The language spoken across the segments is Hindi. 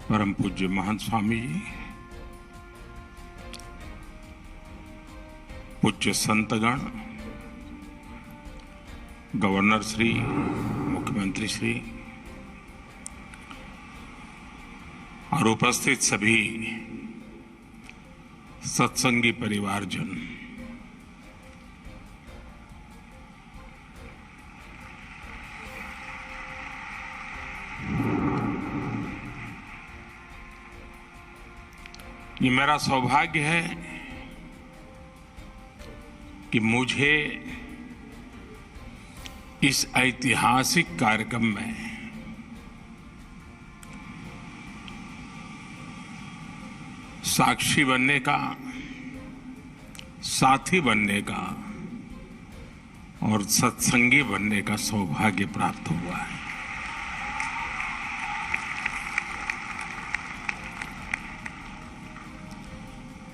परम पूज्य महंत स्वामी जी, पूज्य संतगण, गवर्नर श्री, मुख्यमंत्री श्री और उपस्थित सभी सत्संगी परिवारजन, ये मेरा सौभाग्य है कि मुझे इस ऐतिहासिक कार्यक्रम में साक्षी बनने का, साथी बनने का और सत्संगी बनने का सौभाग्य प्राप्त हुआ है।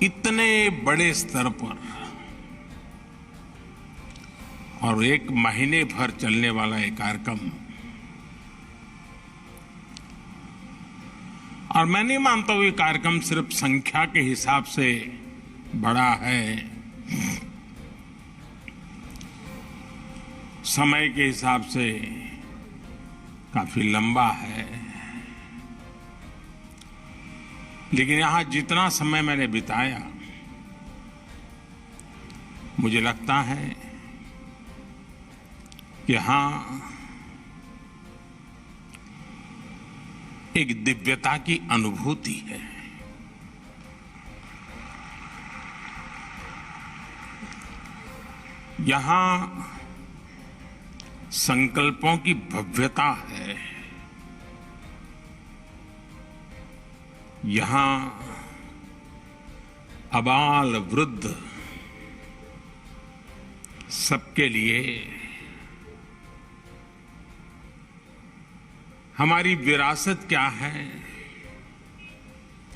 इतने बड़े स्तर पर और एक महीने भर चलने वाला ये कार्यक्रम, और मैं नहीं मानता हूं ये कार्यक्रम सिर्फ संख्या के हिसाब से बड़ा है, समय के हिसाब से काफी लंबा है, लेकिन यहां जितना समय मैंने बिताया, मुझे लगता है कि यहां एक दिव्यता की अनुभूति है। यहां संकल्पों की भव्यता है। यहां अबाल वृद्ध सबके लिए हमारी विरासत क्या है,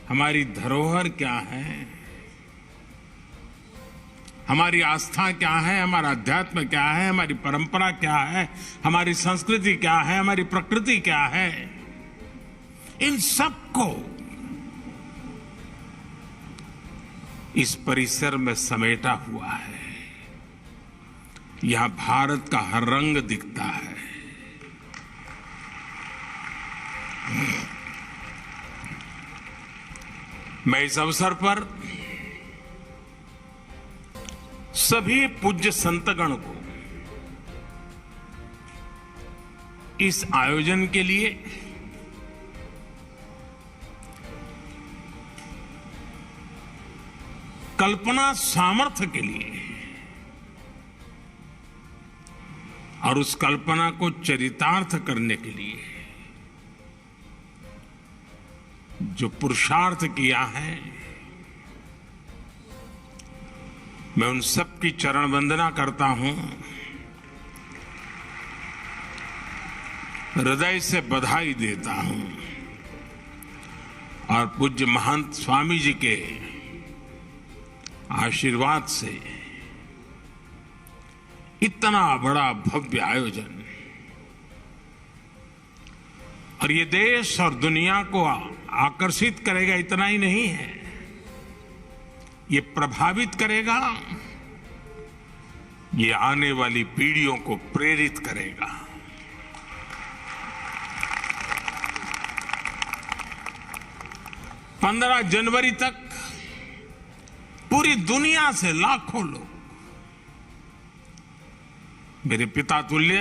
हमारी धरोहर क्या है, हमारी आस्था क्या है, हमारा अध्यात्म क्या है, हमारी परंपरा क्या है, हमारी संस्कृति क्या है, हमारी प्रकृति क्या है, इन सबको इस परिसर में समेटा हुआ है। यहां भारत का हर रंग दिखता है। मैं इस अवसर पर सभी पूज्य संतगण को इस आयोजन के लिए कल्पना सामर्थ्य के लिए और उस कल्पना को चरितार्थ करने के लिए जो पुरुषार्थ किया है, मैं उन सब की चरण वंदना करता हूं, हृदय से बधाई देता हूं और पूज्य महंत स्वामी जी के आशीर्वाद से इतना बड़ा भव्य आयोजन और ये देश और दुनिया को आकर्षित करेगा, इतना ही नहीं है, ये प्रभावित करेगा, ये आने वाली पीढ़ियों को प्रेरित करेगा। पंद्रह जनवरी तक पूरी दुनिया से लाखों लोग मेरे पिता तुल्य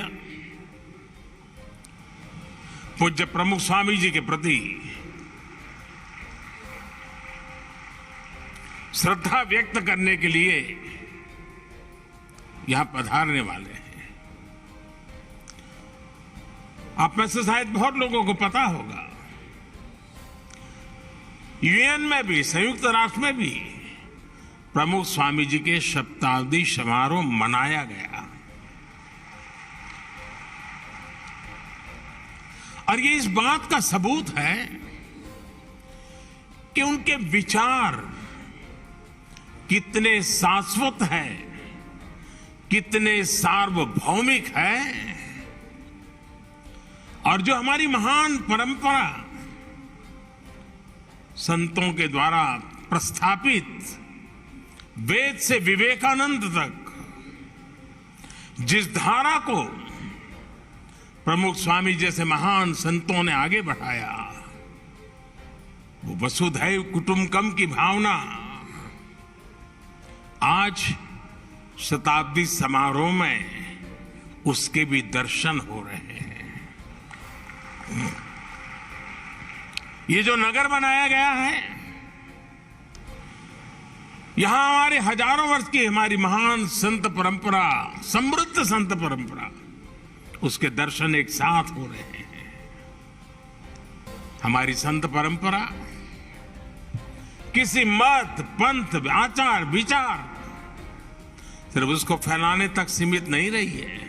पूज्य प्रमुख स्वामी जी के प्रति श्रद्धा व्यक्त करने के लिए यहां पधारने वाले हैं। आप में से शायद बहुत लोगों को पता होगा, यूएन में भी, संयुक्त राष्ट्र में भी प्रमुख स्वामी जी के शताब्दी समारोह मनाया गया और ये इस बात का सबूत है कि उनके विचार कितने शाश्वत हैं, कितने सार्वभौमिक हैं और जो हमारी महान परंपरा संतों के द्वारा प्रस्थापित वेद से विवेकानंद तक जिस धारा को प्रमुख स्वामी जैसे महान संतों ने आगे बढ़ाया, वो वसुधैव कुटुंबकम की भावना आज शताब्दी समारोह में उसके भी दर्शन हो रहे हैं। ये जो नगर बनाया गया है, यहां हमारे हजारों वर्ष की हमारी महान संत परंपरा, समृद्ध संत परंपरा, उसके दर्शन एक साथ हो रहे हैं। हमारी संत परंपरा किसी मत, पंथ, आचार, विचार सिर्फ उसको फैलाने तक सीमित नहीं रही है।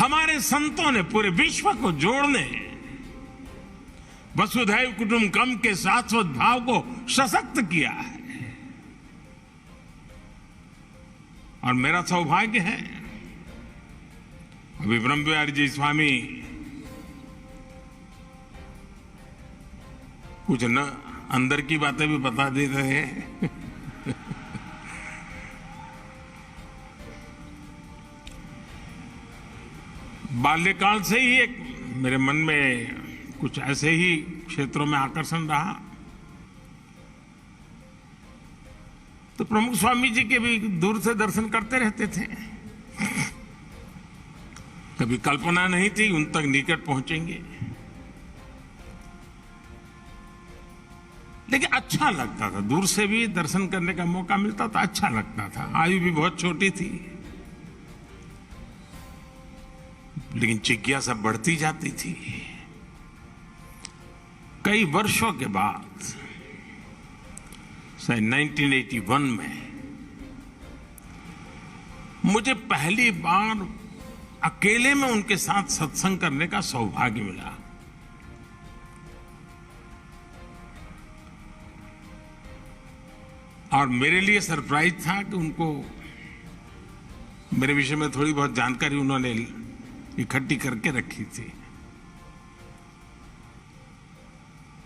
हमारे संतों ने पूरे विश्व को जोड़ने, वसुधैव कुटुंबकम के शाश्वत भाव को सशक्त किया है। और मेरा सौभाग्य है, अभी ब्रह्म बिहारी जी स्वामी कुछ न अंदर की बातें भी बता दे रहे हैं। बाल्यकाल से ही एक मेरे मन में कुछ ऐसे ही क्षेत्रों में आकर्षण रहा, तो प्रमुख स्वामी जी के भी दूर से दर्शन करते रहते थे। कभी कल्पना नहीं थी उन तक निकट पहुंचेंगे, लेकिन अच्छा लगता था। दूर से भी दर्शन करने का मौका मिलता था, अच्छा लगता था। आयु भी बहुत छोटी थी, लेकिन जिज्ञासा बढ़ती जाती थी। कई वर्षों के बाद 1981 में मुझे पहली बार अकेले में उनके साथ सत्संग करने का सौभाग्य मिला। और मेरे लिए सरप्राइज था कि उनको मेरे विषय में थोड़ी बहुत जानकारी उन्होंने इकट्ठी करके रखी थी।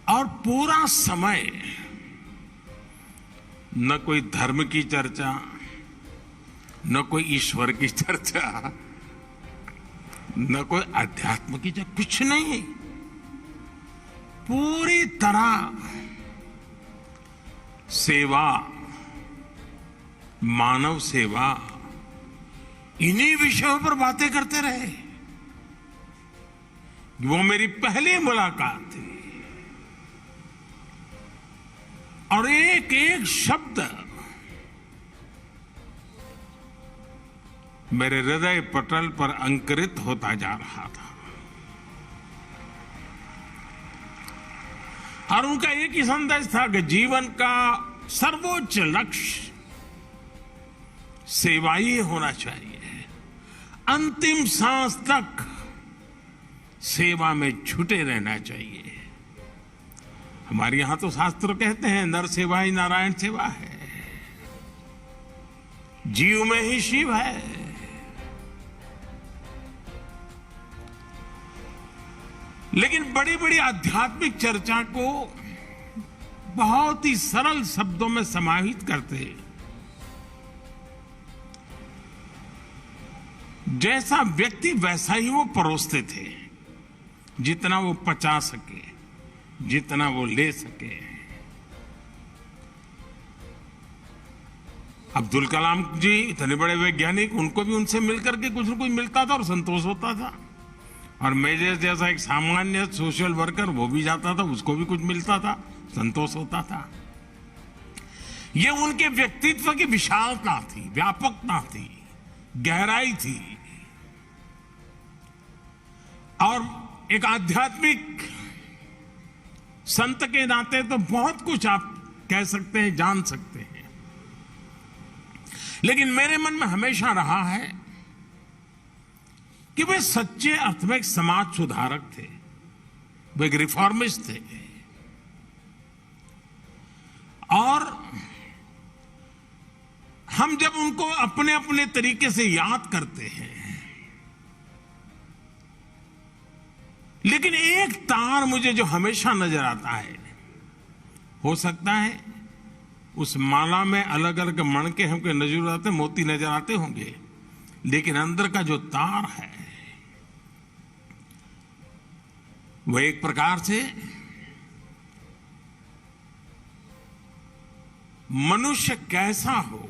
और पूरा समय न कोई धर्म की चर्चा, न कोई ईश्वर की चर्चा, न कोई अध्यात्म की चर्चा, कुछ नहीं। पूरी तरह सेवा, मानव सेवा, इन्हीं विषयों पर बातें करते रहे। वो मेरी पहली मुलाकात थी, और एक एक शब्द मेरे हृदय पटल पर अंकुरित होता जा रहा था। और उनका एक ही संदेश था कि जीवन का सर्वोच्च लक्ष्य सेवा ही होना चाहिए। अंतिम सांस तक सेवा में छुटे रहना चाहिए। हमारे यहां तो शास्त्र कहते हैं, नर सेवा ही नारायण सेवा है, जीव में ही शिव है। लेकिन बड़ी बड़ी आध्यात्मिक चर्चा को बहुत ही सरल शब्दों में समाहित करते, जैसा व्यक्ति वैसा ही वो परोसते थे, जितना वो पचा सके, जितना वो ले सके। अब्दुल कलाम जी इतने बड़े वैज्ञानिक, उनको भी उनसे मिलकर के कुछ न कुछ मिलता था और संतोष होता था। और मैं जैसा एक सामान्य सोशल वर्कर, वो भी जाता था, उसको भी कुछ मिलता था, संतोष होता था। ये उनके व्यक्तित्व की विशालता थी, व्यापकता थी, गहराई थी। और एक आध्यात्मिक संत के नाते तो बहुत कुछ आप कह सकते हैं, जान सकते हैं। लेकिन मेरे मन में हमेशा रहा है कि वे सच्चे अर्थ में एक समाज सुधारक थे, वे एक रिफॉर्मिस्ट थे। और हम जब उनको अपने अपने तरीके से याद करते हैं, लेकिन एक तार मुझे जो हमेशा नजर आता है, हो सकता है उस माला में अलग अलग मणके हमको नजर आते, मोती नजर आते होंगे, लेकिन अंदर का जो तार है वो एक प्रकार से मनुष्य कैसा हो,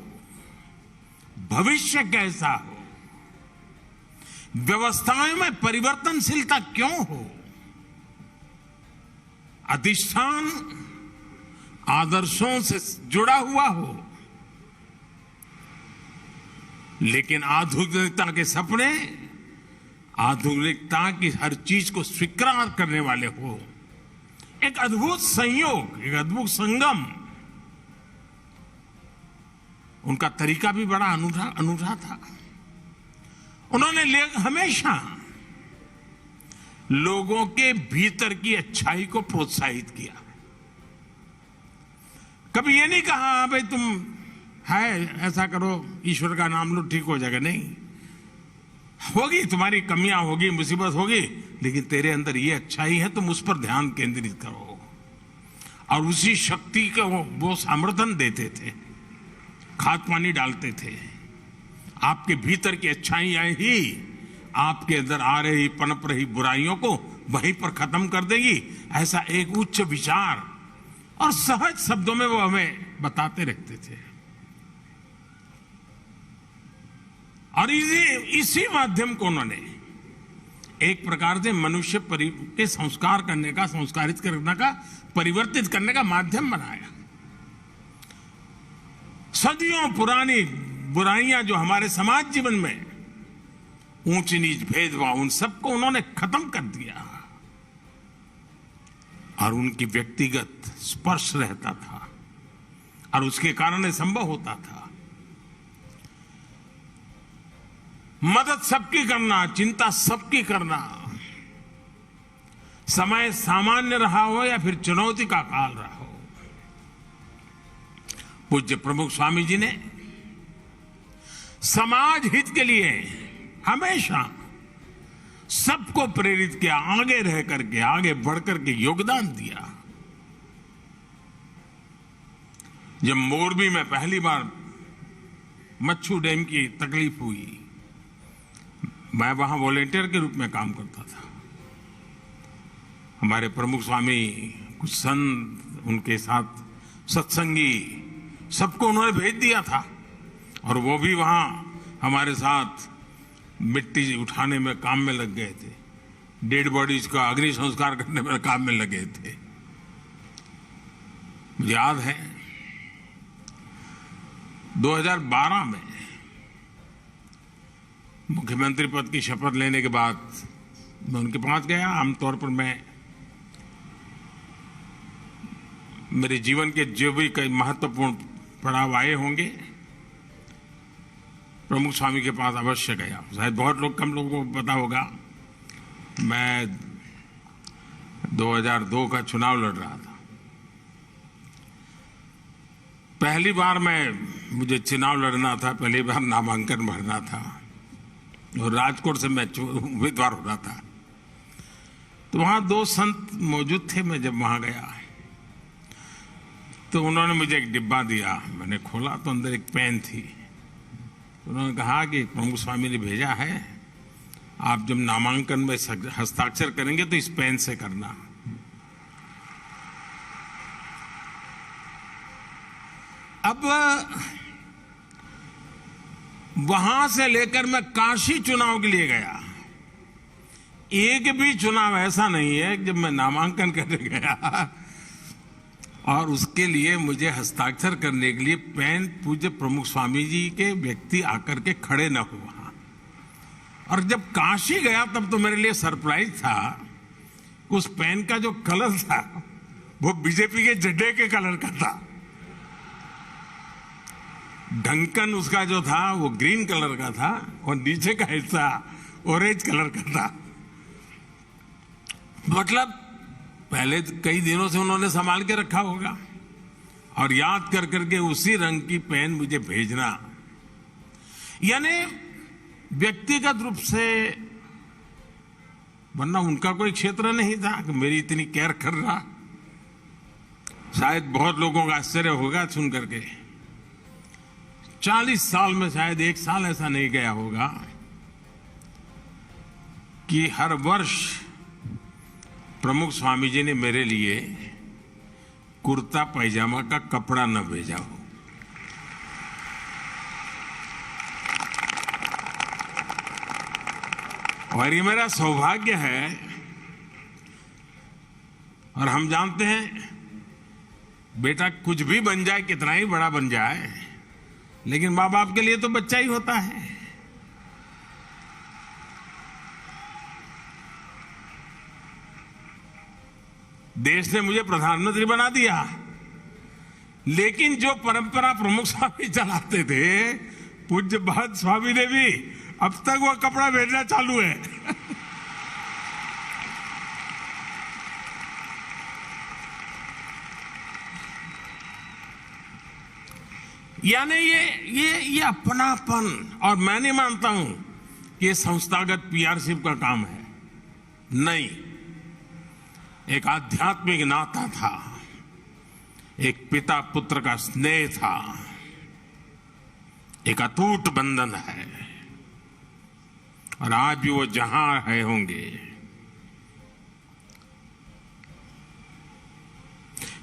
भविष्य कैसा हो, व्यवस्थाओं में परिवर्तनशीलता क्यों हो, अधिष्ठान आदर्शों से जुड़ा हुआ हो, लेकिन आधुनिकता के सपने आधुनिकता की हर चीज को स्वीकार करने वाले हो। एक अद्भुत संयोग, एक अद्भुत संगम। उनका तरीका भी बड़ा अनूठा था। उन्होंने हमेशा लोगों के भीतर की अच्छाई को प्रोत्साहित किया। कभी ये नहीं कहा भाई तुम है ऐसा करो, ईश्वर का नाम लो ठीक हो जाएगा। नहीं, होगी तुम्हारी कमियां होगी, मुसीबत होगी, लेकिन तेरे अंदर ये अच्छाई है, तुम उस पर ध्यान केंद्रित करो। और उसी शक्ति को वो समर्थन देते थे, खाद पानी डालते थे। आपके भीतर की अच्छाइयां ही आपके अंदर आ रही पनप रही बुराइयों को वहीं पर खत्म कर देगी। ऐसा एक उच्च विचार और सहज शब्दों में वो हमें बताते रहते थे। और इसी माध्यम को उन्होंने एक प्रकार से मनुष्य के संस्कार करने का, संस्कारित करने का, परिवर्तित करने का माध्यम बनाया। सदियों पुरानी बुराइयां जो हमारे समाज जीवन में, ऊंच नीच भेदभाव, उन सबको उन्होंने खत्म कर दिया। और उनकी व्यक्तिगत स्पर्श रहता था और उसके कारण संभव होता था। मदद सबकी करना, चिंता सबकी करना, समय सामान्य रहा हो या फिर चुनौती का काल रहा हो। पूज्य प्रमुख स्वामी जी ने समाज हित के लिए हमेशा सबको प्रेरित किया, आगे रह करके, आगे बढ़ करके योगदान दिया। जब मोरबी में पहली बार मच्छू डैम की तकलीफ हुई, मैं वहां वॉलेंटियर के रूप में काम करता था। हमारे प्रमुख स्वामी, कुछ संत, उनके साथ सत्संगी, सबको उन्होंने भेज दिया था और वो भी वहां हमारे साथ मिट्टी उठाने में काम में लग गए थे, डेड बॉडीज का अग्नि संस्कार करने में काम में लगे थे। मुझे याद है 2012 में मुख्यमंत्री पद की शपथ लेने के बाद मैं उनके पास गया। आमतौर पर मैं मेरे जीवन के जो भी कई महत्वपूर्ण पड़ाव आए होंगे, प्रमुख स्वामी के पास अवश्य गया। शायद बहुत कम लोगों को पता होगा, मैं 2002 का चुनाव लड़ रहा था। पहली बार मुझे चुनाव लड़ना था, पहली बार नामांकन भरना था और राजकोट से मैं उम्मीदवार हो रहा था। तो वहां 2 संत मौजूद थे। मैं जब वहां गया तो उन्होंने मुझे एक डिब्बा दिया। मैंने खोला तो अंदर एक पेन थी। उन्होंने कहा कि प्रमुख स्वामी ने भेजा है, आप जब नामांकन में हस्ताक्षर करेंगे तो इस पेन से करना। अब वहां से लेकर मैं काशी चुनाव के लिए गया, एक भी चुनाव ऐसा नहीं है जब मैं नामांकन करने गया और उसके लिए मुझे हस्ताक्षर करने के लिए पेन पूज्य प्रमुख स्वामी जी के व्यक्ति आकर के खड़े न हुआ। और जब काशी गया तब तो मेरे लिए सरप्राइज था, उस पेन का जो कलर था वो बीजेपी के झंडे के कलर का था। ढक्कन उसका जो था वो ग्रीन कलर का था और नीचे का हिस्सा ऑरेंज कलर का था। मतलब पहले कई दिनों से उन्होंने संभाल के रखा होगा और याद कर करके उसी रंग की पेन मुझे भेजना, यानी व्यक्तिगत रूप से, वरना उनका कोई क्षेत्र नहीं था कि मेरी इतनी केयर कर रहा। शायद बहुत लोगों का आश्चर्य होगा सुन करके, 40 साल में शायद एक साल ऐसा नहीं गया होगा कि हर वर्ष प्रमुख स्वामी जी ने मेरे लिए कुर्ता पैजामा का कपड़ा न भेजा हो। और ये मेरा सौभाग्य है। और हम जानते हैं बेटा कुछ भी बन जाए, कितना ही बड़ा बन जाए, लेकिन मां बाप के लिए तो बच्चा ही होता है। देश ने मुझे प्रधानमंत्री बना दिया, लेकिन जो परंपरा प्रमुख स्वामी चलाते थे, पूज्य भगत स्वामी ने भी अब तक वो कपड़ा भेजना चालू है। यानी ये अपनापन, और मैं नहीं मानता हूं कि ये संस्थागत पीआरशिप का काम है, नहीं, एक आध्यात्मिक नाता था, एक पिता पुत्र का स्नेह था, एक अटूट बंधन है। और आज भी वो जहां है होंगे,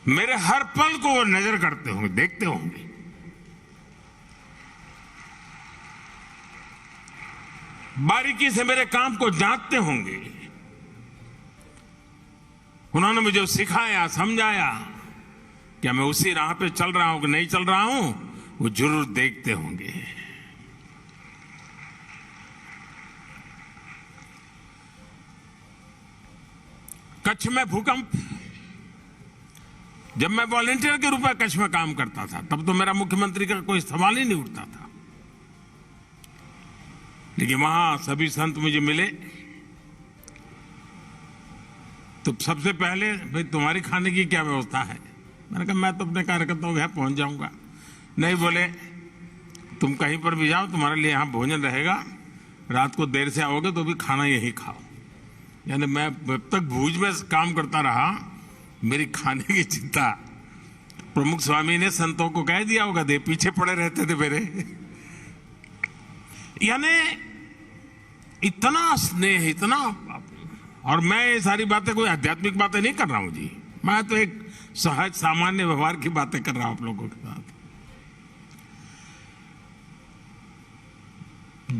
मेरे हर पल को वो नजर करते होंगे, देखते होंगे। बारीकी से मेरे काम को जांचते होंगे। उन्होंने मुझे सिखाया, समझाया, क्या मैं उसी राह पे चल रहा हूं कि नहीं चल रहा हूं, वो जरूर देखते होंगे। कच्छ में भूकंप, जब मैं वॉलंटियर के रूप में कच्छ में काम करता था, तब तो मेरा मुख्यमंत्री का कोई सवाल ही नहीं उठता था। लेकिन वहां सभी संत मुझे मिले तो सबसे पहले, भाई तुम्हारी खाने की क्या व्यवस्था है? मैंने कहा मैं तो अपने कार्यकर्ताओं के यहाँ पहुंच जाऊंगा। नहीं, बोले तुम कहीं पर भी जाओ, तुम्हारे लिए यहाँ भोजन रहेगा, रात को देर से आओगे तो भी खाना यही खाओ। यानी मैं जब तक भूज में काम करता रहा, मेरी खाने की चिंता प्रमुख स्वामी ने संतों को कह दिया होगा, दे पीछे पड़े रहते थे मेरे। यानी इतना स्नेह, इतना। और मैं ये सारी बातें कोई आध्यात्मिक बातें नहीं कर रहा हूं जी, मैं तो एक सहज सामान्य व्यवहार की बातें कर रहा हूं आप लोगों के साथ।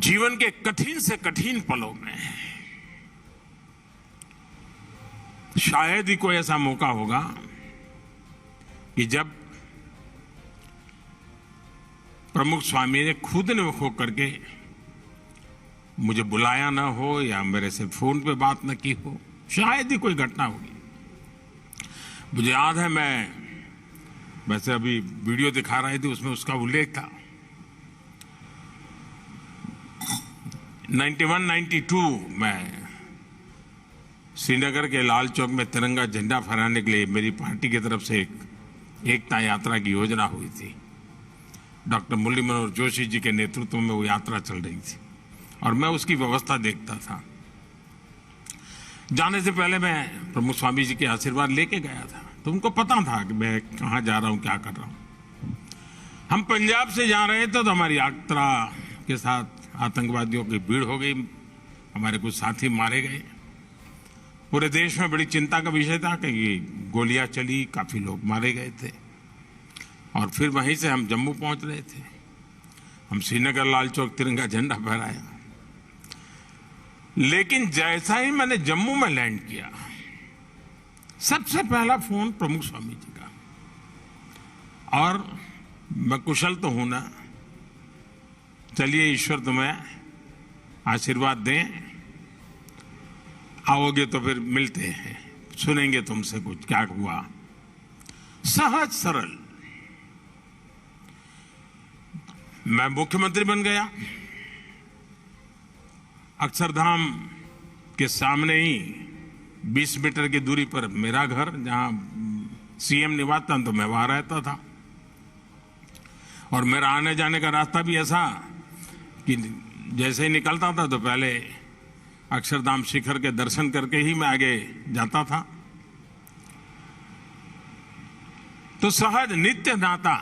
जीवन के कठिन से कठिन पलों में शायद ही कोई ऐसा मौका होगा कि जब प्रमुख स्वामी ने खुद ने होकर करके मुझे बुलाया ना हो या मेरे से फोन पे बात न की हो, शायद ही कोई घटना होगी। मुझे याद है, मैं वैसे अभी वीडियो दिखा रही थी, उसमें उसका उल्लेख था। 91-92 में श्रीनगर के लाल चौक में तिरंगा झंडा फहराने के लिए मेरी पार्टी की तरफ से एक एकता यात्रा की योजना हुई थी। डॉक्टर मुरली मनोहर जोशी जी के नेतृत्व में वो यात्रा चल रही थी और मैं उसकी व्यवस्था देखता था। जाने से पहले मैं प्रमुख स्वामी जी के आशीर्वाद लेके गया था, तो उनको पता था कि मैं कहाँ जा रहा हूँ, क्या कर रहा हूँ। हम पंजाब से जा रहे थे तो हमारी यात्रा के साथ आतंकवादियों की भीड़ हो गई, हमारे कुछ साथी मारे गए। पूरे देश में बड़ी चिंता का विषय था कि गोलियां चली, काफी लोग मारे गए थे। और फिर वहीं से हम जम्मू पहुंच रहे थे। हम श्रीनगर लाल चौक तिरंगा झंडा फहराया, लेकिन जैसा ही मैंने जम्मू में लैंड किया, सबसे पहला फोन प्रमुख स्वामी जी का। और मैं कुशल तो हूं ना, चलिए ईश्वर तुम्हें आशीर्वाद दें, आओगे तो फिर मिलते हैं, सुनेंगे तुमसे कुछ क्या हुआ। सहज सरल। मैं मुख्यमंत्री बन गया। अक्षरधाम के सामने ही 20 मीटर की दूरी पर मेरा घर, जहां सीएम निवास था, तो मैं वहां रहता था। और मेरा आने जाने का रास्ता भी ऐसा कि जैसे ही निकलता था तो पहले अक्षरधाम शिखर के दर्शन करके ही मैं आगे जाता था। तो सहज नित्य नाता,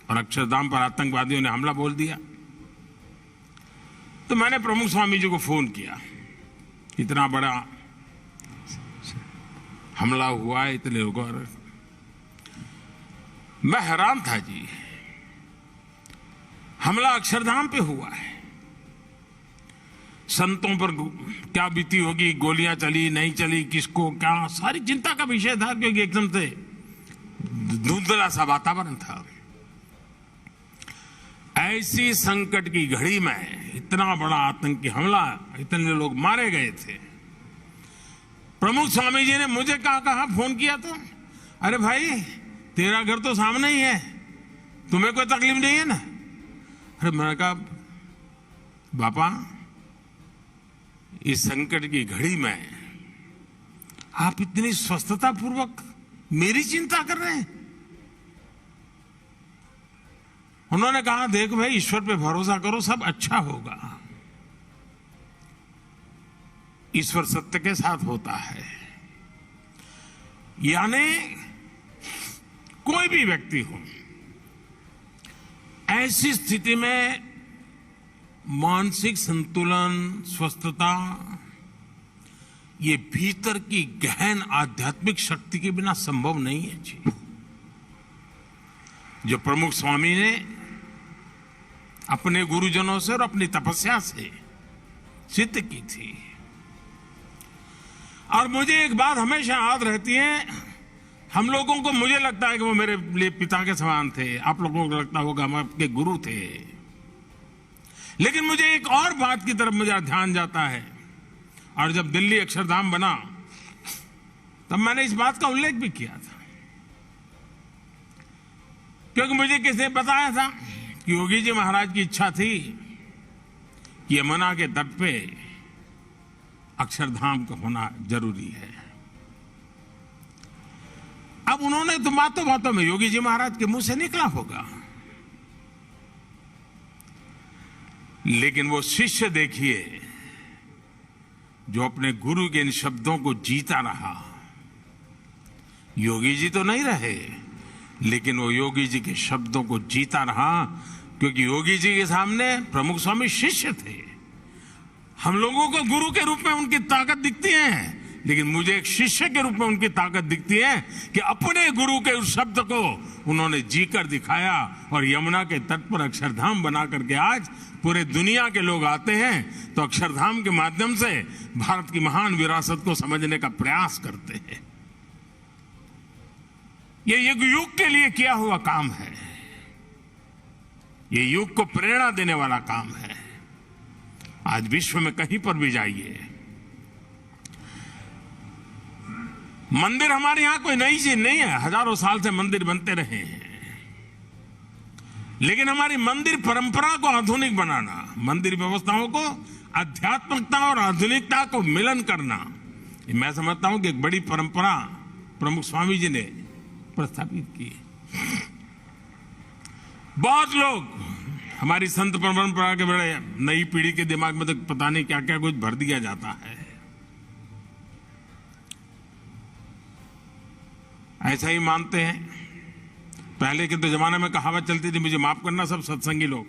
और अक्षरधाम पर आतंकवादियों ने हमला बोल दिया। तो मैंने प्रमुख स्वामी जी को फोन किया, इतना बड़ा हमला हुआ है, इतने लोगों, मैं हैरान था जी। हमला अक्षरधाम पे हुआ है, संतों पर क्या बीती होगी, गोलियां चली नहीं चली, किसको क्या, सारी चिंता का विषय था, क्योंकि एकदम से धुंधला सा वातावरण था। ऐसी संकट की घड़ी में इतना बड़ा आतंकी हमला, इतने लोग मारे गए थे। प्रमुख स्वामी जी ने मुझे कहा फोन किया तो, अरे भाई तेरा घर तो सामने ही है, तुम्हें कोई तकलीफ नहीं है ना? अरे मैंने कहा बापा, इस संकट की घड़ी में आप इतनी स्वस्थता पूर्वक मेरी चिंता कर रहे हैं? उन्होंने कहा देख भाई, ईश्वर पे भरोसा करो, सब अच्छा होगा। ईश्वर सत्य के साथ होता है। यानी कोई भी व्यक्ति हो, ऐसी स्थिति में मानसिक संतुलन, स्वस्थता, ये भीतर की गहन आध्यात्मिक शक्ति के बिना संभव नहीं है जी। जो प्रमुख स्वामी ने अपने गुरुजनों से और अपनी तपस्या से सिद्ध की थी। और मुझे एक बात हमेशा याद रहती है, हम लोगों को, मुझे लगता है कि वो मेरे लिए पिता के समान थे, आप लोगों को लगता होगा हम आपके गुरु थे, लेकिन मुझे एक और बात की तरफ मुझे ध्यान जाता है। और जब दिल्ली अक्षरधाम बना तब मैंने इस बात का उल्लेख भी किया था, क्योंकि मुझे किसी ने बताया था कि योगी जी महाराज की इच्छा थी कि यमुना के तट पे अक्षरधाम का होना जरूरी है। अब उन्होंने तो बातों बातों में, योगी जी महाराज के मुंह से निकला होगा, लेकिन वो शिष्य देखिए जो अपने गुरु के इन शब्दों को जीता रहा। योगी जी तो नहीं रहे, लेकिन वो योगी जी के शब्दों को जीता रहा, क्योंकि योगी जी के सामने प्रमुख स्वामी शिष्य थे। हम लोगों को गुरु के रूप में उनकी ताकत दिखती है, लेकिन मुझे एक शिष्य के रूप में उनकी ताकत दिखती है कि अपने गुरु के उस शब्द को उन्होंने जीकर दिखाया। और यमुना के तट पर अक्षरधाम बना करके आज पूरे दुनिया के लोग आते हैं तो अक्षरधाम के माध्यम से भारत की महान विरासत को समझने का प्रयास करते हैं। ये युग के लिए किया हुआ काम है, ये युग को प्रेरणा देने वाला काम है। आज विश्व में कहीं पर भी जाइए, मंदिर हमारे यहां कोई नई चीज नहीं है, हजारों साल से मंदिर बनते रहे हैं, लेकिन हमारी मंदिर परंपरा को आधुनिक बनाना, मंदिर व्यवस्थाओं को आध्यात्मिकता और आधुनिकता को मिलन करना, मैं समझता हूं कि एक बड़ी परंपरा प्रमुख स्वामी जी ने प्रस्थापित की। बहुत लोग हमारी संत परंपरा के बड़े, नई पीढ़ी के दिमाग में तो पता नहीं क्या क्या कुछ भर दिया जाता है। ऐसा ही मानते हैं। पहले के तो जमाने में कहावत चलती थी, मुझे माफ करना सब सत्संगी लोग,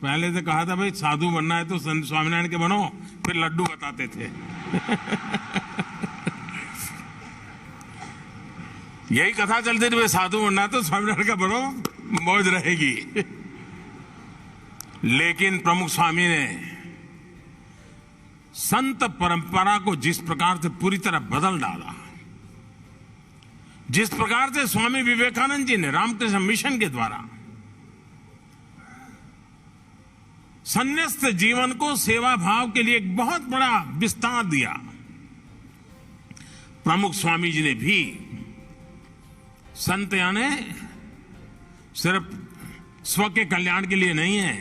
पहले से कहा था भाई साधु बनना है तो संत स्वामीनारायण के बनो, फिर लड्डू बताते थे। यही कथा चलती थी, भाई साधु बनना है तो स्वामीनारायण का बनो, मौज रहेगी। लेकिन प्रमुख स्वामी ने संत परंपरा को जिस प्रकार से पूरी तरह बदल डाला, जिस प्रकार से स्वामी विवेकानंद जी ने रामकृष्ण मिशन के द्वारा संन्यास्त जीवन को सेवा भाव के लिए एक बहुत बड़ा विस्तार दिया, प्रमुख स्वामी जी ने भी संत यानी सिर्फ स्व के कल्याण के लिए नहीं है,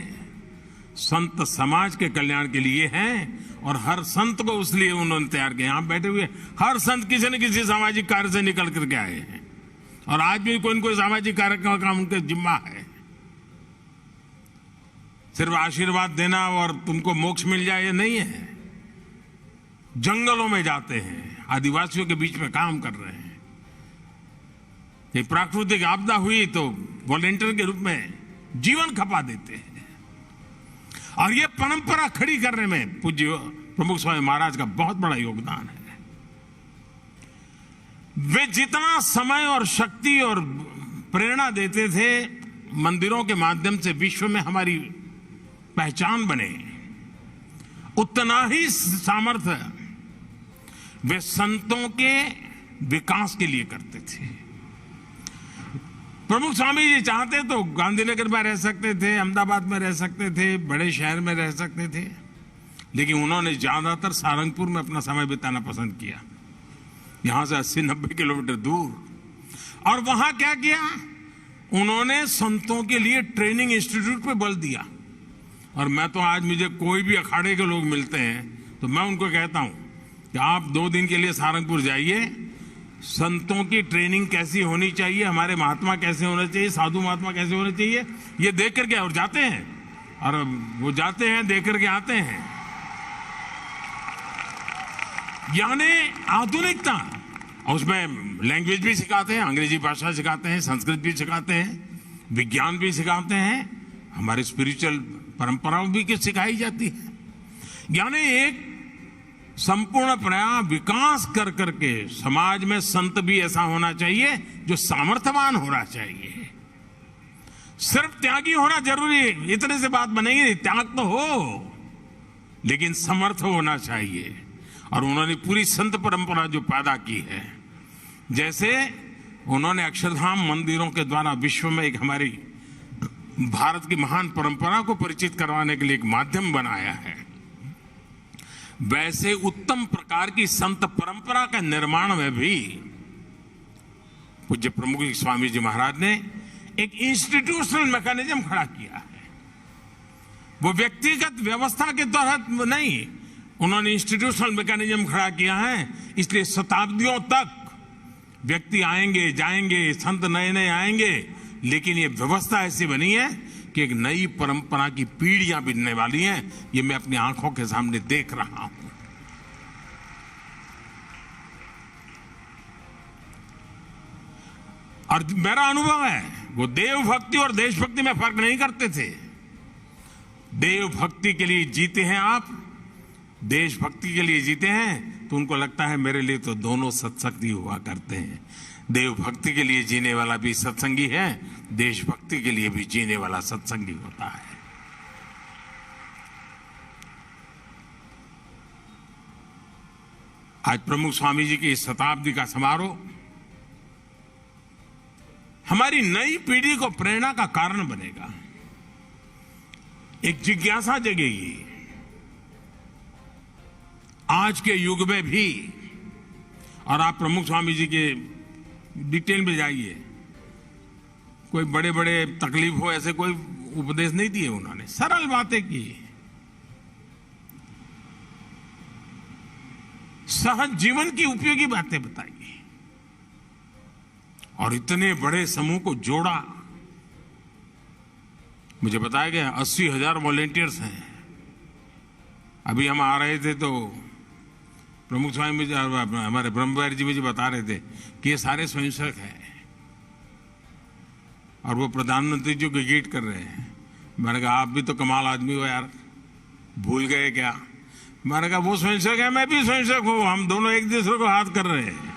संत समाज के कल्याण के लिए हैं। और हर संत को उसलिए उन्होंने तैयार किया। यहां बैठे हुए हर संत किसी न किसी सामाजिक कार्य से निकल करके आए हैं, और आज भी कोई न कोई सामाजिक कार्य का काम उनके जिम्मा है। सिर्फ आशीर्वाद देना और तुमको मोक्ष मिल जाए ये नहीं है। जंगलों में जाते हैं, आदिवासियों के बीच में काम कर रहे हैं, एक प्राकृतिक आपदा हुई तो वॉलेंटियर के रूप में जीवन खपा देते हैं। और ये परंपरा खड़ी करने में पूज्य प्रमुख स्वामी महाराज का बहुत बड़ा योगदान है। वे जितना समय और शक्ति और प्रेरणा देते थे मंदिरों के माध्यम से विश्व में हमारी पहचान बने, उतना ही सामर्थ्य वे संतों के विकास के लिए करते थे। प्रमुख स्वामी जी चाहते तो गांधीनगर में रह सकते थे, अहमदाबाद में रह सकते थे, बड़े शहर में रह सकते थे, लेकिन उन्होंने ज्यादातर सारंगपुर में अपना समय बिताना पसंद किया, यहां से 80-90 किलोमीटर दूर। और वहां क्या किया, उन्होंने संतों के लिए ट्रेनिंग इंस्टीट्यूट पे बल दिया। और मैं तो आज मुझे कोई भी अखाड़े के लोग मिलते हैं तो मैं उनको कहता हूं कि आप 2 दिन के लिए सारंगपुर जाइए, संतों की ट्रेनिंग कैसी होनी चाहिए, हमारे महात्मा कैसे होने चाहिए, साधु महात्मा कैसे होने चाहिए, ये देख करके और जाते हैं, और वो जाते हैं देख करके आते हैं। यानी आधुनिकता, उसमें लैंग्वेज भी सिखाते हैं, अंग्रेजी भाषा सिखाते हैं, संस्कृत भी सिखाते हैं, विज्ञान भी सिखाते हैं, हमारी स्पिरिचुअल परंपराओं भी सिखाई जाती है। यानी एक संपूर्ण प्रयास विकास कर करके समाज में संत भी ऐसा होना चाहिए जो सामर्थ्यवान होना चाहिए। सिर्फ त्यागी होना जरूरी है, इतने से बात बनेगी नहीं, त्याग तो हो लेकिन समर्थ होना चाहिए। और उन्होंने पूरी संत परंपरा जो पैदा की है, जैसे उन्होंने अक्षरधाम मंदिरों के द्वारा विश्व में एक हमारी भारत की महान परंपरा को परिचित करवाने के लिए एक माध्यम बनाया है, वैसे उत्तम प्रकार की संत परंपरा का निर्माण में भी पूज्य प्रमुख स्वामी जी महाराज ने एक इंस्टीट्यूशनल मैकेनिज्म खड़ा किया है। वो व्यक्तिगत व्यवस्था के तहत नहीं, उन्होंने इंस्टीट्यूशनल मैकेनिज्म खड़ा किया है। इसलिए शताब्दियों तक व्यक्ति आएंगे जाएंगे, संत नए नए आएंगे, लेकिन ये व्यवस्था ऐसी बनी है कि एक नई परंपरा की पीढ़ियां बनने वाली हैं। ये मैं अपनी आंखों के सामने देख रहा हूं। और मेरा अनुभव है, वो देव भक्ति और देशभक्ति में फर्क नहीं करते थे। देव भक्ति के लिए जीते हैं आप, देशभक्ति के लिए जीते हैं, तो उनको लगता है मेरे लिए तो दोनों सत्संगी हुआ करते हैं। देव भक्ति के लिए जीने वाला भी सत्संगी है, देशभक्ति के लिए भी जीने वाला सत्संगी होता है। आज प्रमुख स्वामी जी की इस शताब्दी का समारोह हमारी नई पीढ़ी को प्रेरणा का कारण बनेगा, एक जिज्ञासा जगेगी। आज के युग में भी, और आप प्रमुख स्वामी जी के डिटेल में जाइए, कोई बड़े बड़े तकलीफ हो ऐसे कोई उपदेश नहीं दिए उन्होंने, सरल बातें की, सहज जीवन की उपयोगी बातें बताई और इतने बड़े समूह को जोड़ा। मुझे बताया गया 80,000 वॉलेंटियर्स हैं। अभी हम आ रहे थे तो प्रमुख स्वामी जी हमारे ब्रह्मविहारी जी मुझे बता रहे थे कि ये सारे स्वयंसेवक हैं और वो प्रधानमंत्री जी को गीट कर रहे हैं। मैंने कहा आप भी तो कमाल आदमी हो यार, भूल गए क्या? मैंने कहा वो स्वयंसेवक है, मैं भी स्वयंसेवक हूं, हम दोनों एक दूसरे को हाथ कर रहे हैं।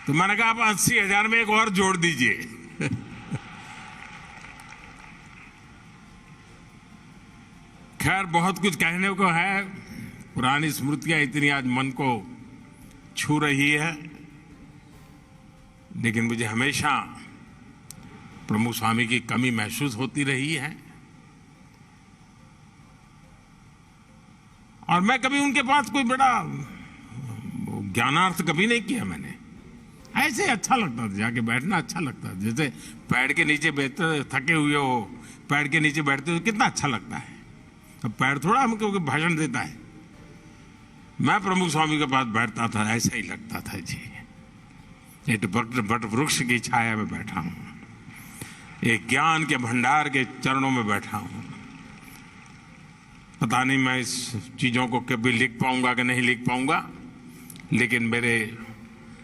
तो मैंने कहा आप 80,000 में एक और जोड़ दीजिए। खैर बहुत कुछ कहने को है, पुरानी स्मृतियां इतनी आज मन को छू रही है, लेकिन मुझे हमेशा प्रमुख स्वामी की कमी महसूस होती रही है। और मैं कभी उनके पास कोई बड़ा ज्ञानार्थ कभी नहीं किया मैंने, ऐसे अच्छा लगता था, जाके बैठना अच्छा लगता था। जैसे पैर के नीचे बैठते, थके हुए हो, पैर के नीचे बैठते हो कितना अच्छा लगता है। अब पैर थोड़ा हमको भाषण देता है। मैं प्रमुख स्वामी के पास बैठता था, ऐसा ही लगता था जी, एक बट वृक्ष की छाया में बैठा हूं, एक ज्ञान के भंडार के चरणों में बैठा हूं। पता नहीं मैं इस चीजों को कभी लिख पाऊंगा कि नहीं लिख पाऊंगा, लेकिन मेरे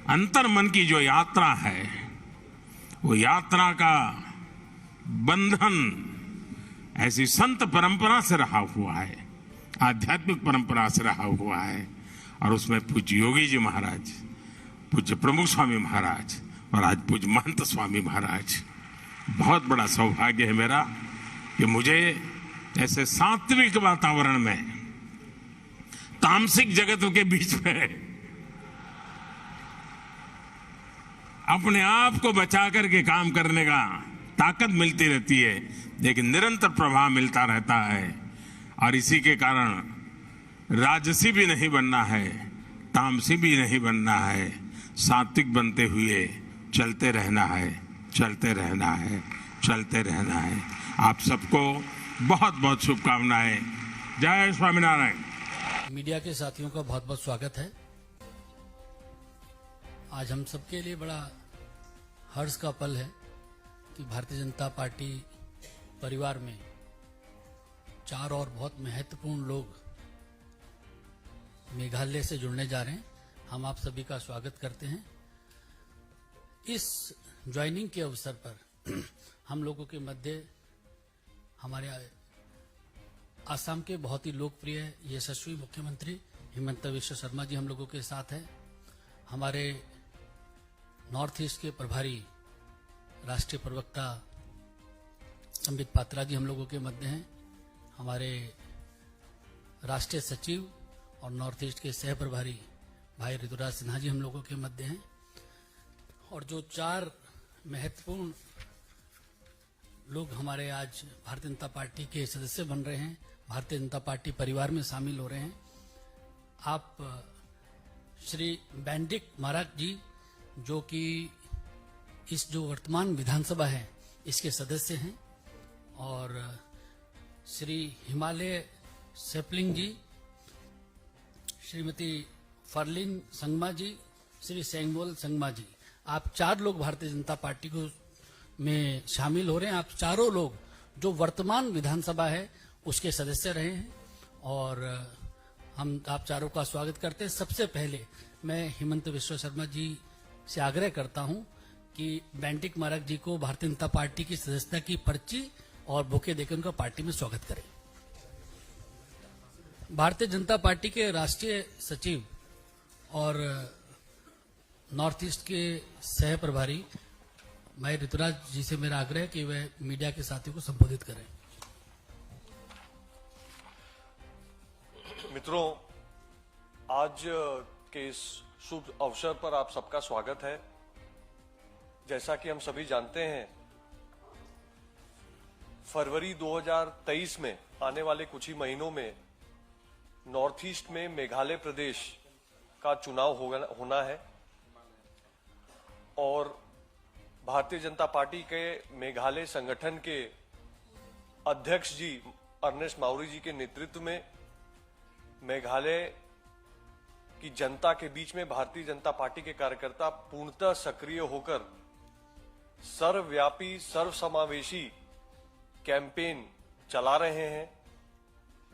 अंतर्मन की जो यात्रा है, वो यात्रा का बंधन ऐसी संत परंपरा से रहा हुआ है, आध्यात्मिक परंपरा से रहा हुआ है। और उसमें पूज्य योगी जी महाराज, पूज्य प्रमुख स्वामी महाराज और आज पूज्य महंत स्वामी महाराज, बहुत बड़ा सौभाग्य है मेरा कि मुझे ऐसे सात्विक वातावरण में, तामसिक जगत के बीच में अपने आप को बचा करके काम करने का ताकत मिलती रहती है, लेकिन निरंतर प्रभाव मिलता रहता है। और इसी के कारण राजसी भी नहीं बनना है, तामसी भी नहीं बनना है, सात्विक बनते हुए चलते रहना है, चलते रहना है, चलते रहना है। आप सबको बहुत बहुत शुभकामनाएं। जय स्वामीनारायण। मीडिया के साथियों का बहुत बहुत स्वागत है। आज हम सबके लिए बड़ा हर्ष का पल है कि भारतीय जनता पार्टी परिवार में 4 और बहुत महत्वपूर्ण लोग मेघालय से जुड़ने जा रहे हैं। हम आप सभी का स्वागत करते हैं। इस ज्वाइनिंग के अवसर पर हम लोगों के मध्य हमारे आसाम के बहुत ही लोकप्रिय यशस्वी मुख्यमंत्री हिमंता बिस्वा शर्मा जी हम लोगों के साथ हैं। हमारे नॉर्थ ईस्ट के प्रभारी राष्ट्रीय प्रवक्ता संबित पात्रा जी हम लोगों के मध्य हैं। हमारे राष्ट्रीय सचिव और नॉर्थ ईस्ट के सह प्रभारी भाई ऋतुराज सिन्हा जी हम लोगों के मध्य हैं। और जो 4 महत्वपूर्ण लोग हमारे आज भारतीय जनता पार्टी के सदस्य बन रहे हैं, भारतीय जनता पार्टी परिवार में शामिल हो रहे हैं। आप श्री बैंडिक माराक जी, जो कि इस जो वर्तमान विधानसभा है इसके सदस्य हैं, और श्री हिमालय सेपलिंग जी, श्रीमती फरलिन संगमा जी, श्री सेंगोल संगमा जी, आप 4 लोग भारतीय जनता पार्टी को में शामिल हो रहे हैं। आप चारों लोग जो वर्तमान विधानसभा है उसके सदस्य रहे हैं और हम आप चारों का स्वागत करते हैं। सबसे पहले मैं हिमंता बिस्वा शर्मा जी से आग्रह करता हूं कि बैंडिक माराक जी को भारतीय जनता पार्टी की सदस्यता की पर्ची और बुके देकर उनका पार्टी में स्वागत करें। भारतीय जनता पार्टी के राष्ट्रीय सचिव और नॉर्थ ईस्ट के सह प्रभारी मैं ऋतुराज जी से मेरा आग्रह है कि वह मीडिया के साथियों को संबोधित करें। मित्रों, आज के इस शुभ अवसर पर आप सबका स्वागत है। जैसा कि हम सभी जानते हैं, फरवरी 2023 में आने वाले कुछ ही महीनों में नॉर्थ ईस्ट में मेघालय प्रदेश का चुनाव होना है और भारतीय जनता पार्टी के मेघालय संगठन के अध्यक्ष जी अर्नेस्ट माउरी जी के नेतृत्व में मेघालय की जनता के बीच में भारतीय जनता पार्टी के कार्यकर्ता पूर्णतः सक्रिय होकर सर्वव्यापी सर्वसमावेशी कैंपेन चला रहे हैं।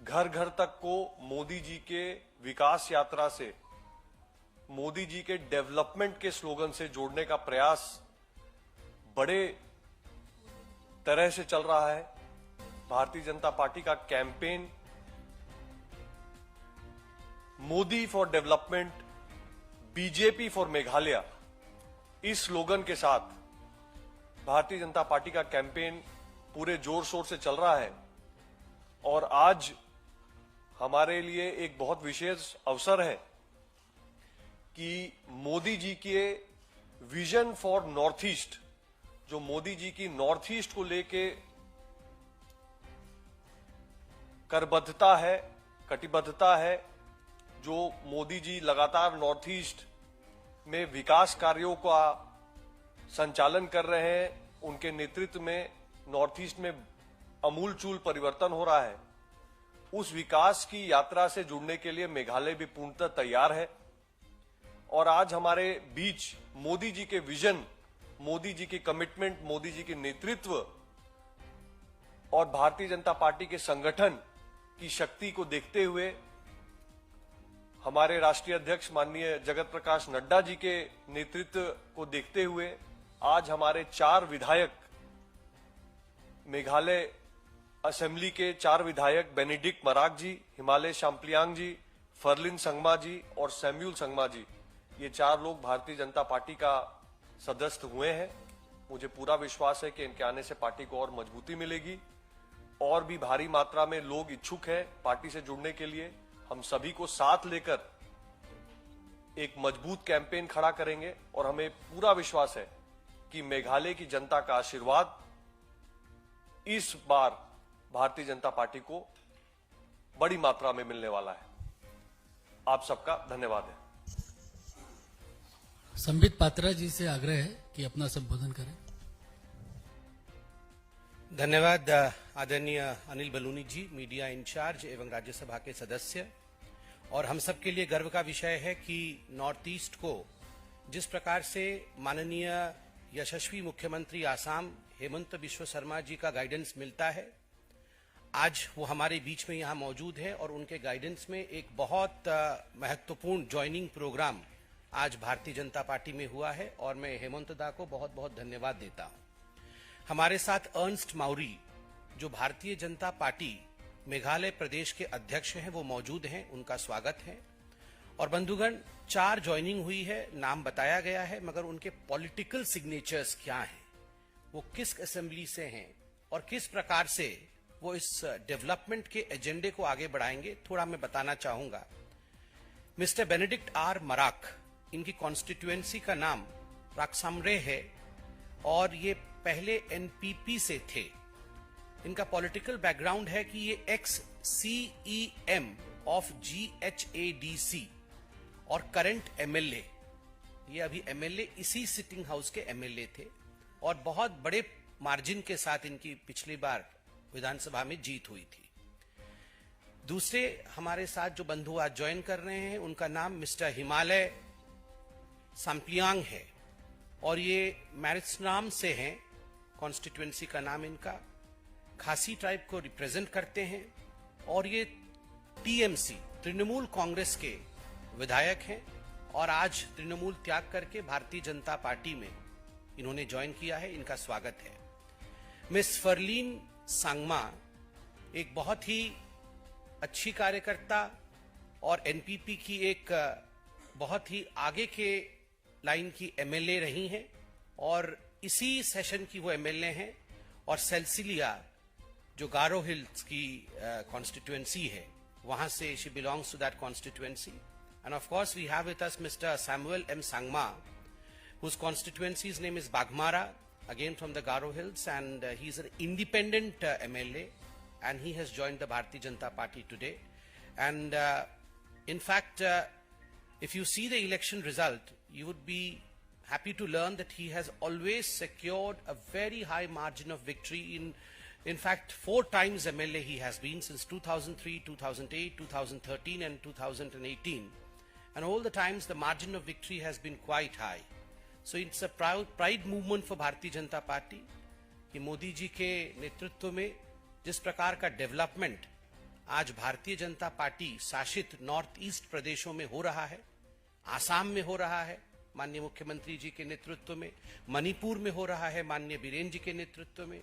घर घर तक को मोदी जी के विकास यात्रा से, मोदी जी के डेवलपमेंट के स्लोगन से जोड़ने का प्रयास बड़े तरह से चल रहा है। भारतीय जनता पार्टी का campaign Modi for development, BJP for Meghalaya, इस स्लोगन के साथ भारतीय जनता पार्टी का कैंपेन पूरे जोर शोर से चल रहा है। और आज हमारे लिए एक बहुत विशेष अवसर है कि मोदी जी के विजन फॉर नॉर्थ ईस्ट, जो मोदी जी की नॉर्थ ईस्ट को लेके करबद्धता है, कटिबद्धता है, जो मोदी जी लगातार नॉर्थ ईस्ट में विकास कार्यों का संचालन कर रहे हैं, उनके नेतृत्व में नॉर्थ ईस्ट में अमूलचूल परिवर्तन हो रहा है। उस विकास की यात्रा से जुड़ने के लिए मेघालय भी पूर्णतः तैयार है। और आज हमारे बीच मोदी जी के विजन, मोदी जी की कमिटमेंट, मोदी जी के नेतृत्व और भारतीय जनता पार्टी के संगठन की शक्ति को देखते हुए हमारे राष्ट्रीय अध्यक्ष माननीय जगत प्रकाश नड्डा जी के नेतृत्व को देखते हुए आज हमारे 4 विधायक, मेघालय असेंबली के 4 विधायक बेनेडिक्ट मराक जी, हिमालय शाम्पलियांग जी, फरलिन संगमा जी और सैम्यूल संगमा जी, ये 4 लोग भारतीय जनता पार्टी का सदस्य हुए हैं। मुझे पूरा विश्वास है कि इनके आने से पार्टी को और मजबूती मिलेगी। और भी भारी मात्रा में लोग इच्छुक हैं पार्टी से जुड़ने के लिए। हम सभी को साथ लेकर एक मजबूत कैंपेन खड़ा करेंगे और हमें पूरा विश्वास है कि मेघालय की जनता का आशीर्वाद इस बार भारतीय जनता पार्टी को बड़ी मात्रा में मिलने वाला है। आप सबका धन्यवाद है। संबित पात्रा जी से आग्रह है कि अपना संबोधन करें। धन्यवाद आदरणीय अनिल बलूनी जी, मीडिया इंचार्ज एवं राज्यसभा के सदस्य। और हम सब के लिए गर्व का विषय है कि नॉर्थ ईस्ट को जिस प्रकार से माननीय यशस्वी मुख्यमंत्री आसाम हेमंत बिश्व शर्मा जी का गाइडेंस मिलता है, आज वो हमारे बीच में यहाँ मौजूद है और उनके गाइडेंस में एक बहुत महत्वपूर्ण ज्वाइनिंग प्रोग्राम आज भारतीय जनता पार्टी में हुआ है और मैं हेमंत दा को बहुत बहुत धन्यवाद देता हूं। हमारे साथ अर्नस्ट माउरी, जो भारतीय जनता पार्टी मेघालय प्रदेश के अध्यक्ष हैं, वो मौजूद हैं, उनका स्वागत है। और बंधुगण, 4 ज्वाइनिंग हुई है, नाम बताया गया है, मगर उनके पॉलिटिकल सिग्नेचर्स क्या हैं, वो किस असेंबली से हैं और किस प्रकार से वो इस डेवलपमेंट के एजेंडे को आगे बढ़ाएंगे, थोड़ा मैं बताना चाहूंगा। मिस्टर बेनेडिक्ट आर मराक, इनकी कॉन्स्टिट्यूएंसी का नाम राक्सामरे है और ये पहले एनपीपी से थे। इनका पॉलिटिकल बैकग्राउंड है कि ये एक्स CEM ऑफ GHADC और करंट MLA, ये अभी MLA इसी सिटिंग हाउस के MLA थे और बहुत बड़े मार्जिन के साथ इनकी पिछली बार विधानसभा में जीत हुई थी। दूसरे हमारे साथ जो बंधु आज ज्वाइन कर रहे हैं, उनका नाम मिस्टर हिमालय शाम्पलियांग है और ये मैरिट्सनाम से हैं, कॉन्स्टिट्यूएंसी का नाम इनका, खासी ट्राइब को रिप्रेजेंट करते हैं और ये TMC तृणमूल कांग्रेस के विधायक हैं और आज तृणमूल त्याग करके भारतीय जनता पार्टी में इन्होंने ज्वाइन किया है। इनका स्वागत है। मिस फरलिन संगमा एक बहुत ही अच्छी कार्यकर्ता और एनपीपी की एक बहुत ही आगे के लाइन की MLA रही हैं और इसी सेशन की वो MLA हैं। और सेल्सिलिया, जो गारो हिल्स की कॉन्स्टिट्यूएंसी है, वहां से she belongs to that constituency. And of course we have with us mister Samuel M Sangma, whose constituency's name is Bagmara, again from the Garo Hills, and he's an independent MLA, and he has joined the Bharatiya Janata Party today. And in fact, if you see the election result, you would be happy to learn that he has always secured a very high margin of victory. In fact, 4 times MLA he has been since 2003, 2008, 2013 and 2018. And all the times the margin of victory has been quite high. So it's a pride movement for Bharatiya Janata Party कि मोदी जी के नेतृत्व में जिस प्रकार का डेवलपमेंट आज भारतीय जनता पार्टी शासित नॉर्थ ईस्ट प्रदेशों में हो रहा है, आसाम में हो रहा है माननीय मुख्यमंत्री जी के नेतृत्व में, मणिपुर में हो रहा है माननीय बीरेन जी के नेतृत्व में,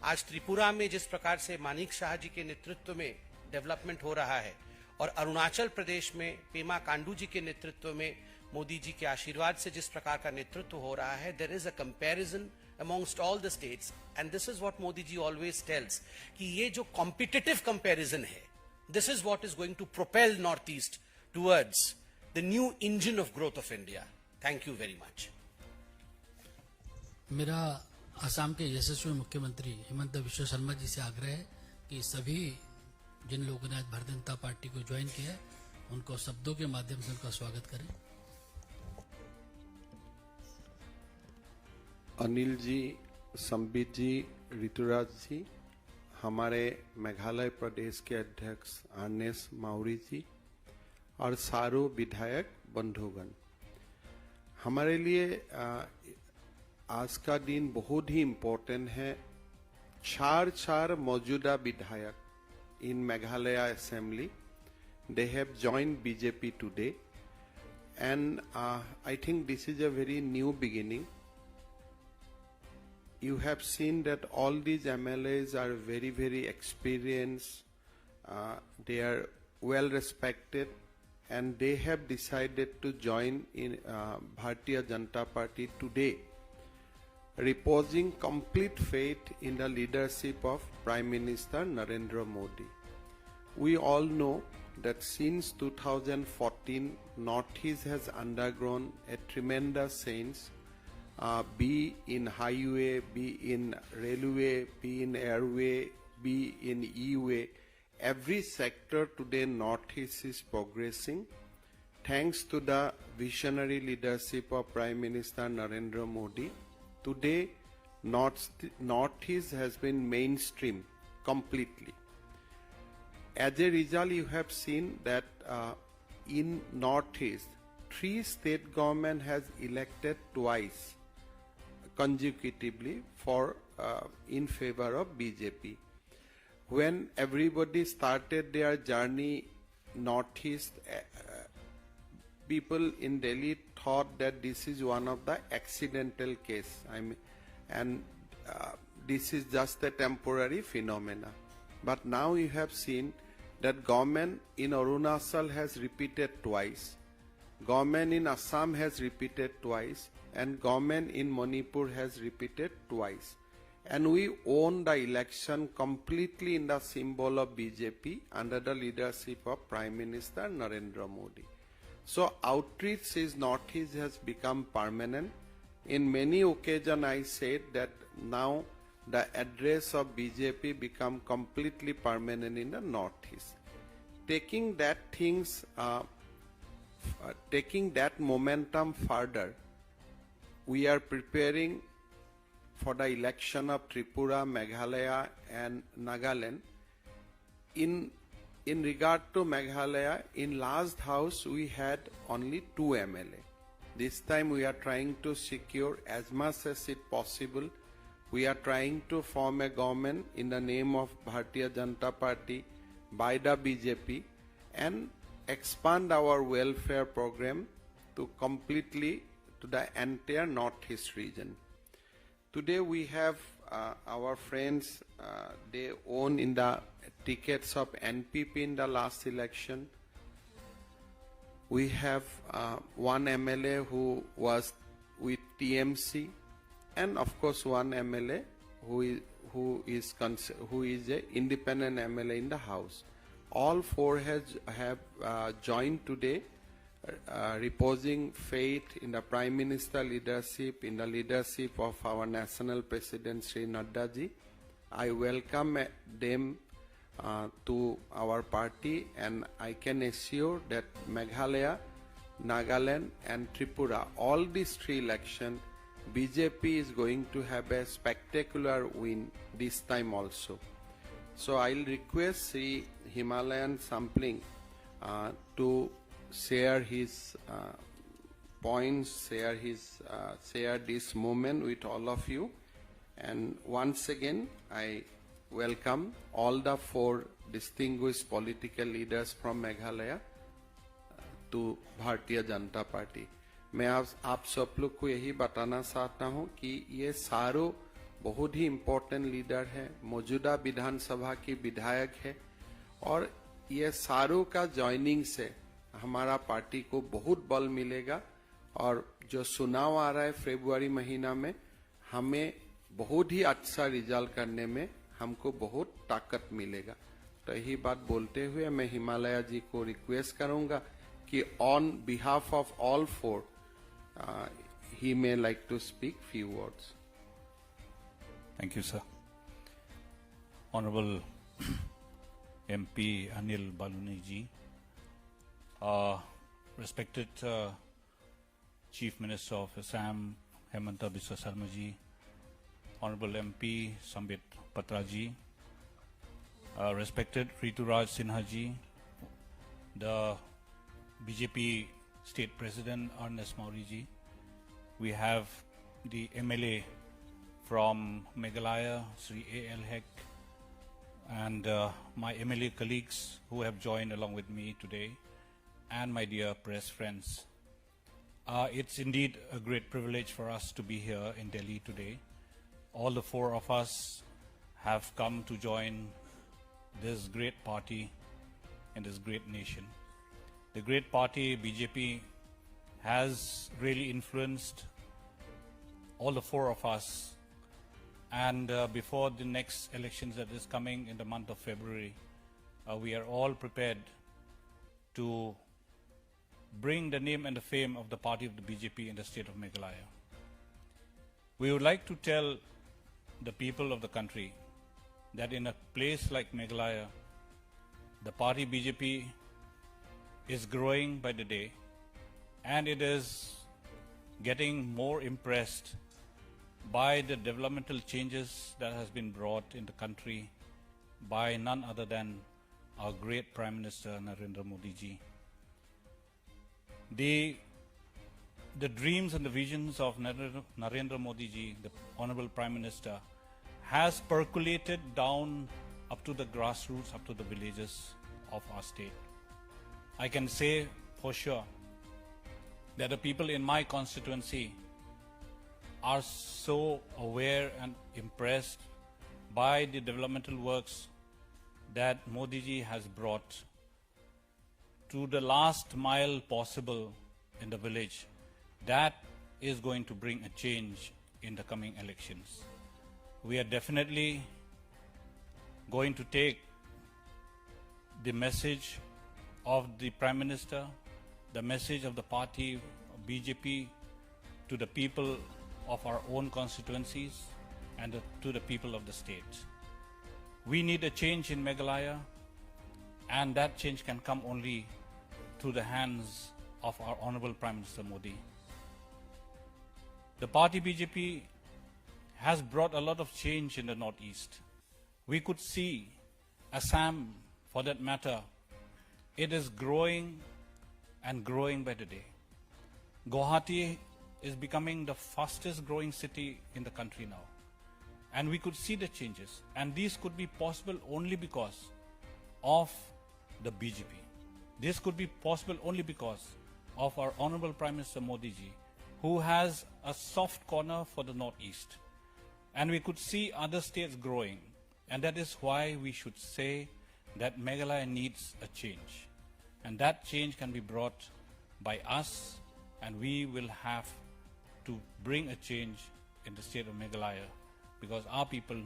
आज त्रिपुरा में जिस प्रकार से मानिक शाह जी के नेतृत्व में डेवलपमेंट हो रहा है और अरुणाचल प्रदेश में पेमा कांडू जी के नेतृत्व में मोदी जी के आशीर्वाद से जिस प्रकार का नेतृत्व हो रहा है, there is a comparison amongst all the states, and this is what Modi ji always tells कि ये जो competitive comparison है, this is what is going to propel Northeast towards the new engine of growth of India. Thank you very much. मेरा असम के यशस्वी मुख्यमंत्री हेमंत बिश्व शर्मा जी से आग्रह है कि सभी जिन लोगों ने आज भारतीय जनता पार्टी को ज्वाइन किया है, उनको शब्दों के माध्यम से उनका स्वागत करें। अनिल जी, संबित जी, ऋतुराज जी, हमारे मेघालय प्रदेश के अध्यक्ष अर्नेस्ट माउरी जी और सारो विधायक बंधुगण, हमारे लिए आज का दिन बहुत ही इम्पोर्टेंट है। 4 मौजूदा विधायक in Meghalaya assembly They have joined BJP today, and I think this is a very new beginning. You have seen that all these MLAs are very, very experienced. They are well respected, and they have decided to join in Bharatiya Janata Party today, reposing complete faith in the leadership of Prime Minister Narendra Modi. We all know that since 2014, Northeast has undergone a tremendous change, be in highway, be in railway, be in airway, be in e-way. Every sector today Northeast is progressing thanks to the visionary leadership of Prime Minister Narendra Modi. Today, Northeast has been mainstream completely. As a result, you have seen that in Northeast, 3 state government has elected twice consecutively for in favor of BJP. When everybody started their journey Northeast, people in Delhi thought that this is one of the accidental case. This is just a temporary phenomena. But now you have seen that government in Arunachal has repeated twice, government in Assam has repeated twice, and government in Manipur has repeated twice. And we won the election completely in the symbol of BJP under the leadership of Prime Minister Narendra Modi. So outreach is Northeast has become permanent. In many occasions I said that now the address of BJP become completely permanent in the Northeast. Taking that momentum further, we are preparing for the election of Tripura, Meghalaya and Nagaland. In regard to Meghalaya, in last house we had only 2 MLA. This time we are trying to secure as much as it possible. We are trying to form a government in the name of Bharatiya Janata Party by the BJP and expand our welfare program to completely to the entire Northeast region. Today we have our friends, they own in the tickets of NPP in the last election. We have one MLA who was with TMC, and of course one MLA who is a independent MLA in the House. All 4 have joined today, reposing faith in the Prime Minister leadership, in the leadership of our National President Sri Nadda ji. I welcome them to our party, and I can assure that Meghalaya, Nagaland and Tripura, all these 3 elections, BJP is going to have a spectacular win this time also. So I'll request Sri Himalayan Sampling to share his points, share this moment with all of you. And once again, I welcome all the 4 distinguished political leaders from Meghalaya to Bharatiya Janata Party. मैं आप सब लोग को यही बताना चाहता हूं कि ये सारों बहुत ही इम्पोर्टेंट लीडर हैं, मौजूदा विधानसभा की विधायक है, और ये सारों का ज्वाइनिंग से हमारा पार्टी को बहुत बल मिलेगा, और जो चुनाव आ रहा है फरवरी महीना में, हमें बहुत ही अच्छा रिजल्ट करने में हमको बहुत ताकत मिलेगा. तो यही बात बोलते हुए मैं हिमालय जी को रिक्वेस्ट करूंगा कि on behalf of all 4 he may like to speak few words. Thank you, sir. Honorable MP Anil Baluni ji, respected Chief Minister of Assam Hemanta Biswa Sarma ji, Honorable MP Sambit Patra ji, respected Rituraj Sinha ji, the BJP State President Ernest Mauri ji, we have the MLA from Meghalaya, Sri A.L. Hek, and my MLA colleagues who have joined along with me today, and my dear press friends. It's indeed a great privilege for us to be here in Delhi today. All the four of us have come to join this great party in this great nation. The great party, BJP, has really influenced all the four of us. And before the next elections that is coming in the month of February, we are all prepared to bring the name and the fame of the party of the BJP in the state of Meghalaya. We would like to tell the people of the country that in a place like Meghalaya, the party BJP is growing by the day, and it is getting more impressed by the developmental changes that has been brought in the country by none other than our great Prime Minister Narendra Modi ji. The dreams and the visions of Narendra Modi ji, the Honorable Prime Minister, has percolated down up to the grassroots, up to the villages of our state. I can say for sure that the people in my constituency are so aware and impressed by the developmental works that Modi ji has brought to the last mile possible in the village. That is going to bring a change in the coming elections. We are definitely going to take the message of the Prime Minister, the message of the party of BJP to the people of our own constituencies and to the people of the state. We need a change in Meghalaya, and that change can come only through the hands of our Honorable Prime Minister Modi. The party BJP has brought a lot of change in the Northeast. We could see Assam, for that matter, it is growing and growing by the day. Guwahati is becoming the fastest growing city in the country now. And we could see the changes. And these could be possible only because of the BJP. This could be possible only because of our Honorable Prime Minister Modi ji, who has a soft corner for the Northeast. And we could see other states growing. And that is why we should say that Meghalaya needs a change. And that change can be brought by us, and we will have to bring a change in the state of Meghalaya because our people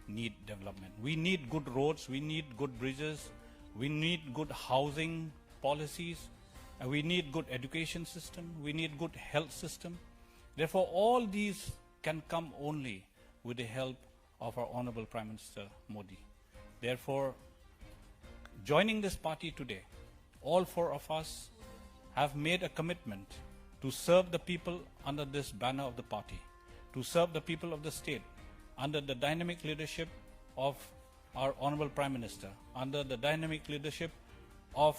need development. We need good roads, we need good bridges, we need good housing policies, and we need good education system, we need good health system. Therefore, all these can come only with the help of our Honorable Prime Minister Modi. Therefore, joining this party today, all four of us have made a commitment to serve the people under this banner of the party, to serve the people of the state under the dynamic leadership of our Honorable Prime Minister, under the dynamic leadership of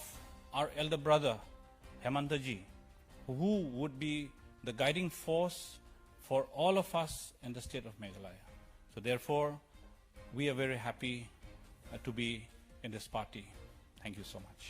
our elder brother, Hemanta ji, who would be the guiding force for all of us in the state of Meghalaya. So therefore, we are very happy to be in this party. Thank you so much.